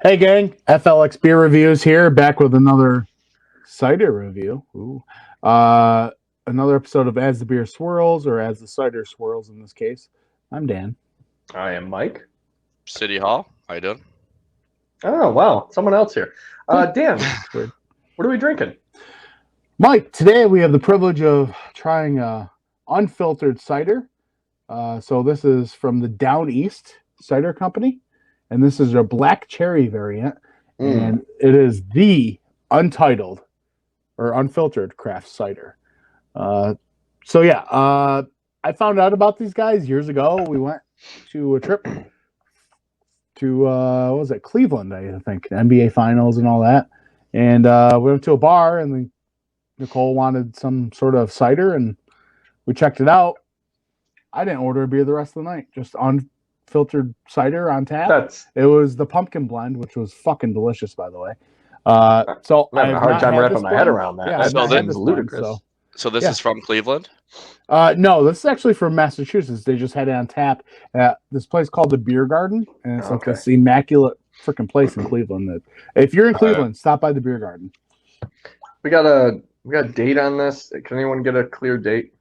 Hey gang, FLX Beer Reviews here, back with another cider review. Another episode of As the Beer Swirls, or As the Cider Swirls in this case. I'm Dan. I am Mike. City Hall. How you doing? Oh, wow. Someone else here. Dan, what are we drinking? Mike, today we have the privilege of trying unfiltered cider. So this is from the Downeast Cider Company, and this is a black cherry variant, and it is the untitled or unfiltered craft cider. I found out about these guys years ago. We went to a trip to what was it, Cleveland, I think, NBA Finals and all that, and we went to a bar, and Nicole wanted some sort of cider, and we checked it out. I didn't order a beer the rest of the night, just unfiltered cider on tap. It was the pumpkin blend, which was fucking delicious, by the way. So I'm having a hard time wrapping my head around that. Yeah, That sounds ludicrous. So this is from Cleveland? No, this is actually from Massachusetts. They just had it on tap at this place called the Beer Garden, and it's like this immaculate freaking place in Cleveland. If you're in Cleveland, stop by the Beer Garden. We got a date on this. Can anyone get a clear date?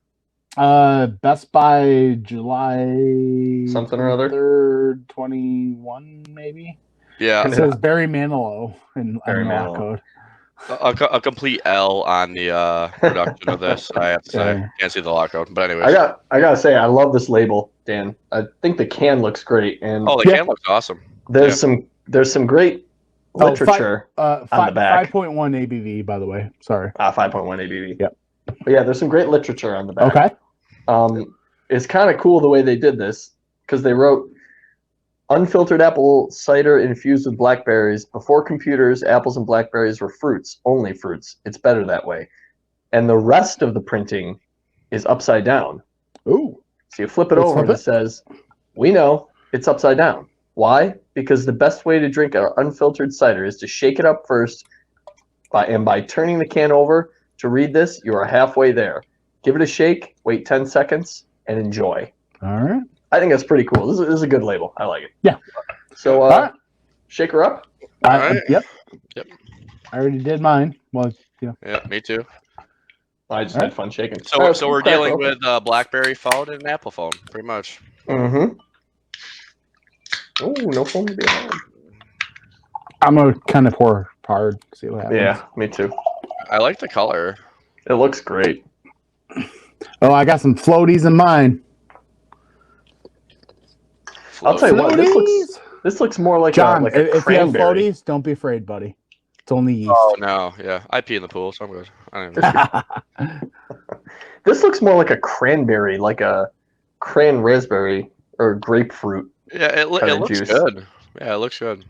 Best by July something or other, 3rd, 21 maybe. Yeah, it says Barry Manilow in lock code. A complete L on the production of this. I have to say, can't see the lock code, but anyways, I gotta say, I love this label, Dan. I think the can looks great, and the can looks awesome. There's some great literature on the back. 5.1 ABV, by the way. Sorry. 5.1 ABV. Yep. But yeah, there's some great literature on the back. Okay. It's kind of cool the way they did this, because they wrote unfiltered apple cider infused with blackberries. Before computers, apples and blackberries were fruits, only fruits. It's better that way. And the rest of the printing is upside down. Ooh. So you flip it over and it says, we know it's upside down. Why? Because the best way to drink an unfiltered cider is to shake it up first, by turning the can over to read this, you are halfway there. Give it a shake, wait 10 seconds, and enjoy. All right. I think that's pretty cool. This is a good label. I like it. Yeah. So, shake her up. All right. Yep. I already did mine. Well, yeah, me too. I just had fun shaking. So we're dealing with blackberry foam and apple foam, pretty much. Mm-hmm. Oh, no foam to be allowed. I'm gonna kind of pour hard, see what happens. Yeah, me too. I like the color. It looks great. Oh, I got some floaties in mine. I'll tell you what, this looks more like John, a if you have cranberry. floaties, don't be afraid, buddy. It's only yeast. Oh no, yeah, I pee in the pool, so I'm good. I don't even This looks more like a cranberry, like a cran raspberry or grapefruit. Yeah, it looks juice. good. Yeah, it looks good.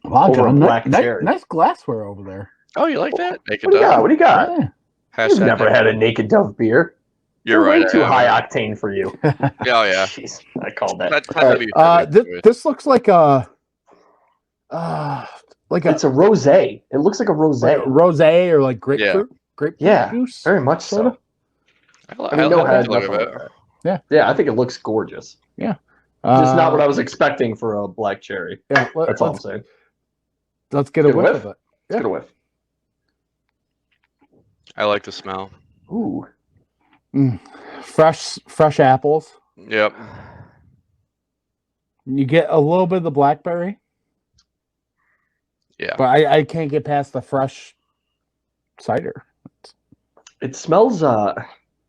Wow, John, black cherry. nice glassware over there. Oh, you like that? What do you got? What do you got? Yeah. You've never had a Naked Dove beer. You're They're right. way too high octane for you. Oh yeah. Jeez, I called that. This looks like a it's a rosé. It looks like a rosé. Rosé or like grapefruit. Grapefruit juice. Very much so. I like the look of it. Yeah, I think it looks gorgeous. Yeah. Just not what I was expecting for a black cherry. Yeah, that's all I'm saying. Let's get a whiff of it. Let's get a whiff. I like the smell. Ooh. Fresh apples. Yep. You get a little bit of the blackberry. Yeah. But I can't get past the fresh cider. It smells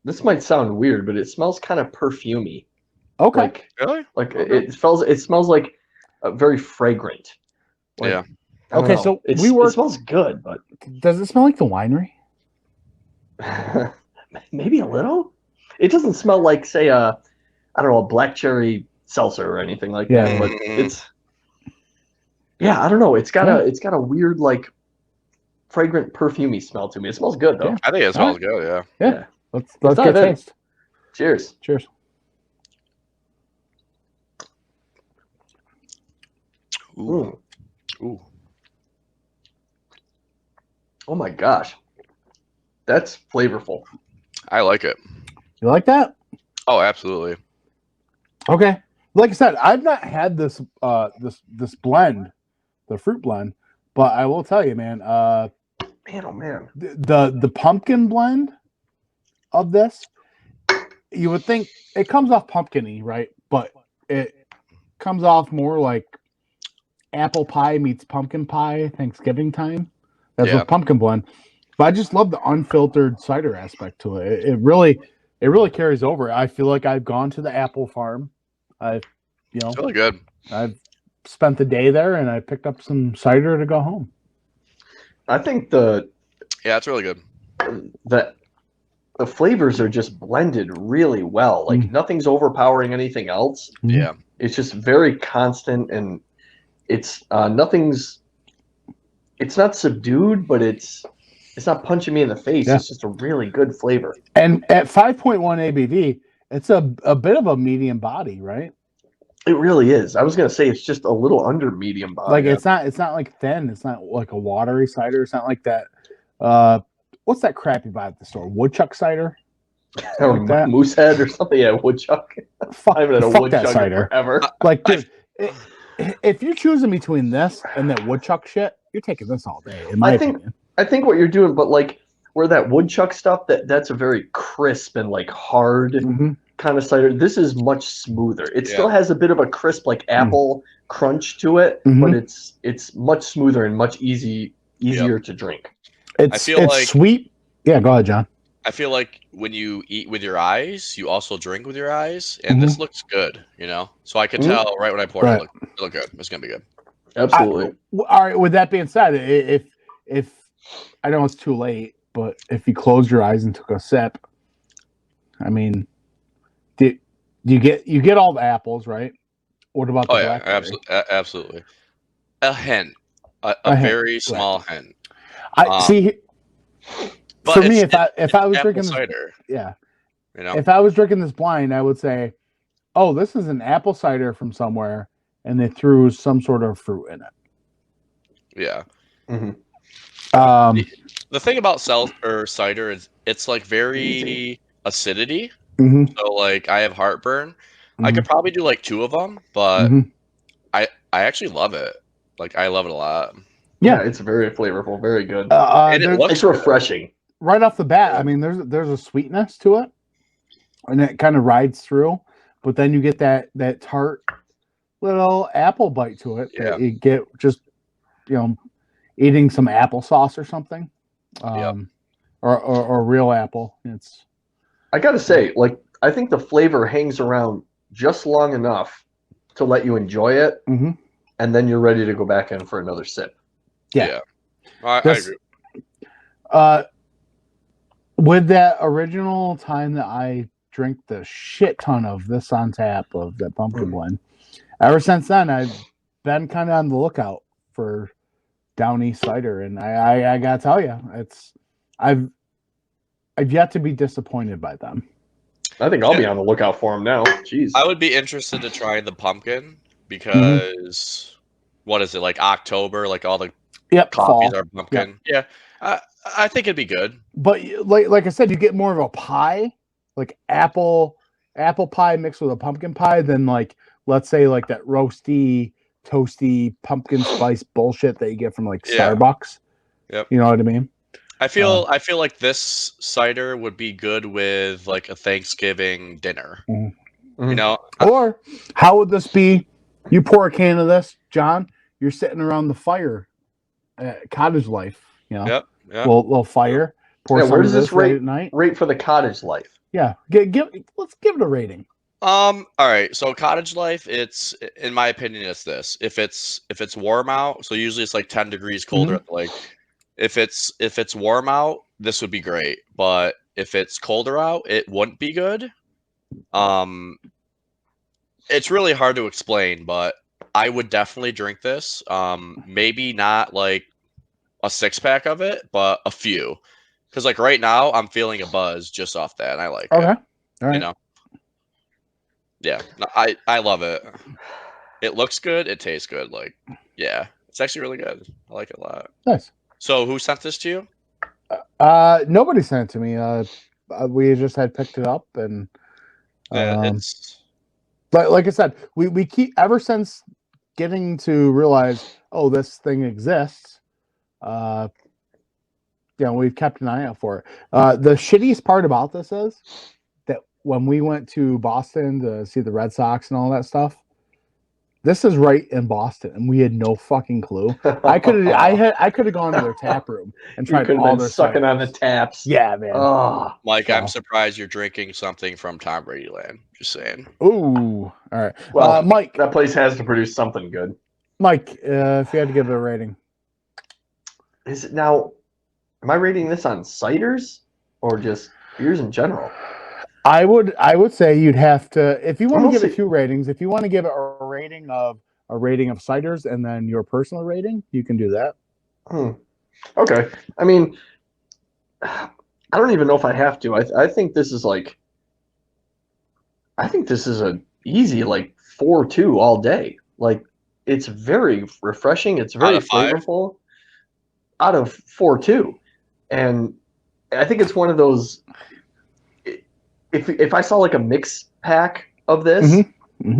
this might sound weird, but it smells kind of perfumey. Okay. Really? Like it smells like very fragrant. Like, yeah. Okay, so it smells good, but does it smell like the winery? Maybe a little. It doesn't smell like, say, I don't know, a black cherry seltzer or anything like that. But I don't know. It's got a weird, like, fragrant, perfumey smell to me. It smells good though. Yeah. I think it smells good. Yeah. Let's get a taste. Cheers. Ooh. Oh my gosh. That's flavorful. I like it. You like that? Oh, absolutely. Okay. Like I said, I've not had this this blend fruit blend. But I will tell you, man, Man, oh man. the pumpkin blend of this, you would think it comes off pumpkin-y, right? But it comes off more like apple pie meets pumpkin pie Thanksgiving time. That's what pumpkin blend. But I just love the unfiltered cider aspect to it. It really carries over. I feel like I've gone to the apple farm. It's really good. I've spent the day there and I picked up some cider to go home. I think it's really good. The flavors are just blended really well. Like nothing's overpowering anything else. Yeah. It's just very constant, and it's it's not subdued, but it's not punching me in the face. Yeah. It's just a really good flavor. And at 5.1 ABV, it's a bit of a medium body, right? It really is. I was gonna say it's just a little under medium body. Like it's not like thin. It's not like a watery cider. It's not like that. What's that crap you buy at the store? Woodchuck cider? Or like Moosehead or something. Yeah, Woodchuck. I haven't had a Woodchuck forever. Like, dude, if you're choosing between this and that Woodchuck shit, you're taking this all day. In my opinion. I think what you're doing, but like where that Woodchuck stuff, that's a very crisp and like hard kind of cider. This is much smoother. It still has a bit of a crisp like apple crunch to it, but it's much smoother and much easier to drink. It's sweet. Yeah, go ahead, John. I feel like when you eat with your eyes, you also drink with your eyes, and this looks good, So I could tell right when I poured it, it looked good. It's gonna be good. Absolutely. All right. With that being said, if I know it's too late, but if you closed your eyes and took a sip, I mean, you get all the apples, right? What about the blackberry? Absolutely. A hint, a very small hint. I see. For me, if I was drinking cider, if I was drinking this blind, I would say, "Oh, this is an apple cider from somewhere, and they threw some sort of fruit in it." Yeah. Mm-hmm. The thing about cider is it's like very acidity. So like I have heartburn. I could probably do like 2 of them, but I actually love it. Like I love it a lot. Yeah, it's very flavorful, very good, and it's refreshing. Right off the bat, I mean, there's a sweetness to it, and it kind of rides through. But then you get that tart little apple bite to it. Yeah, you get just eating some applesauce or something, or real apple. I gotta say, like I think the flavor hangs around just long enough to let you enjoy it, and then you're ready to go back in for another sip. Yeah. I agree. With that original time that I drank the shit ton of this on tap of that pumpkin blend, ever since then I've been kind of on the lookout for Downeast cider, and I gotta tell you, I've yet to be disappointed by them. I think I'll be on the lookout for them now. Jeez. I would be interested to try the pumpkin because what is it, like October? Like all the coffees are pumpkin. Yeah. I think it'd be good. But like I said, you get more of a pie, like apple pie mixed with a pumpkin pie than like, let's say like that roasty, toasty pumpkin spice bullshit that you get from like Starbucks. Yep. You know what I mean? I feel like this cider would be good with like a Thanksgiving dinner. Or how would this be? You pour a can of this, John. You're sitting around the fire at Cottage Life. Yep. Little fire. Pour some where does of this rate at night. Rate for the Cottage Life? Yeah, let's give it a rating. All right. So Cottage Life, it's in my opinion, it's this. If it's warm out, so usually it's like 10 degrees colder at the lake. If it's warm out, this would be great. But if it's colder out, it wouldn't be good. It's really hard to explain, but I would definitely drink this. Maybe not like a 6-pack of it, but a few. Because like right now, I'm feeling a buzz just off that, and I like it. All right. Yeah, I love it. It looks good. It tastes good. Like, yeah, it's actually really good. I like it a lot. Nice. So who sent this to you? Nobody sent it to me. We just had picked it up, and it's like I said, we keep ever since getting to realize oh, this thing exists. We've kept an eye out for it. The shittiest part about this is that when we went to Boston to see the Red Sox and all that stuff, this is right in Boston, and we had no fucking clue. I could have gone to their tap room and tried all their sucking ciders. on the taps. Yeah, man. Oh, Mike, I'm surprised you're drinking something from Tom Brady Land. Just saying. Ooh, all right. Well, Mike, that place has to produce something good. Mike, if you had to give it a rating, Is it now? Am I rating this on ciders or just beers in general? I would say you'd have to, if you want to give it Honestly- 2 ratings, if you want to give it a rating of ciders and then your personal rating, you can do that. Okay. I mean, I don't even know if I have to. I think this is like, I think this is a easy like 4.2 all day. Like, it's very refreshing. It's very Out of 5? flavorful. Out of 4.2, and I think it's one of those. If I saw like a mix pack of this,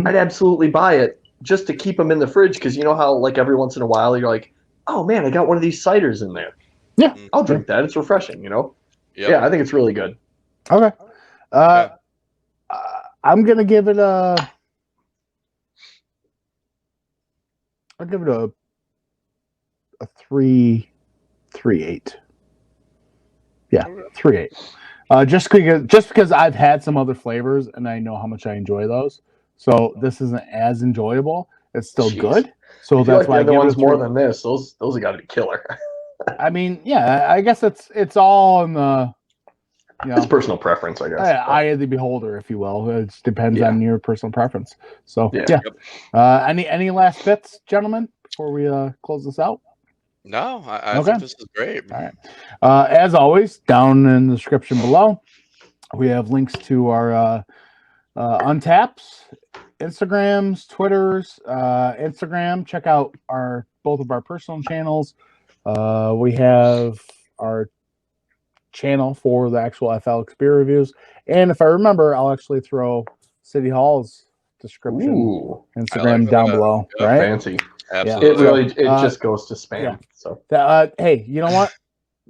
I'd absolutely buy it just to keep them in the fridge, because you know how like every once in a while you're like, oh man, I got one of these ciders in there. Yeah, I'll drink that. It's refreshing, you know. Yep. Yeah, I think it's really good. Okay. I'm gonna give it a. I'll give it a 3.8. Yeah, 3.8. Just because I've had some other flavors and I know how much I enjoy those, so this isn't as enjoyable. It's still Jeez. good, so I feel that's like why I the give other ones it a more 3. than this. Those have got to be killer. I mean, yeah, I guess it's all in the, It's personal preference, I guess. eye of the beholder, if you will. It depends on your personal preference. So Yeah. Any last bits, gentlemen, before we close this out? No, I think this is great. All right. As always, down in the description below, we have links to our Untappds, Instagrams, Twitters. Instagram, check out both of our personal channels. We have our channel for the actual FLX beer reviews, and if I remember, I'll actually throw City Hall's description, Ooh, Instagram down below. Yeah, right? fancy. Absolutely. It just goes to spam. yeah. So Hey, you know what?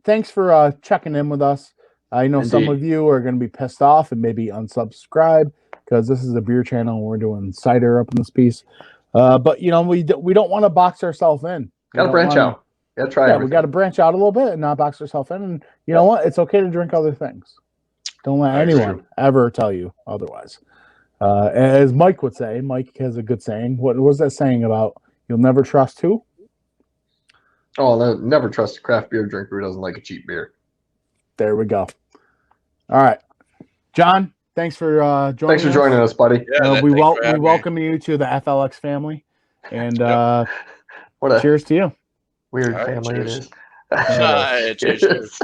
Thanks for checking in with us. I know some Indeed. of you are going to be pissed off and maybe unsubscribe because this is a beer channel and we're doing cider up in this piece. But you know, we don't want to box ourselves in. Gotta branch out. Gotta try everything. We got to branch out a little bit and not box ourselves in. And you know what? It's okay to drink other things. Don't let anyone ever tell you otherwise. As Mike would say, Mike has a good saying. What was that saying about you'll never trust who? Oh, no, never trust a craft beer drinker who doesn't like a cheap beer. There we go. All right, John. Thanks for joining. Thanks for joining us, buddy. Yeah, we welcome you to the FLX family, and What a cheers to you. weird All right, family cheers. it is. All right, cheers.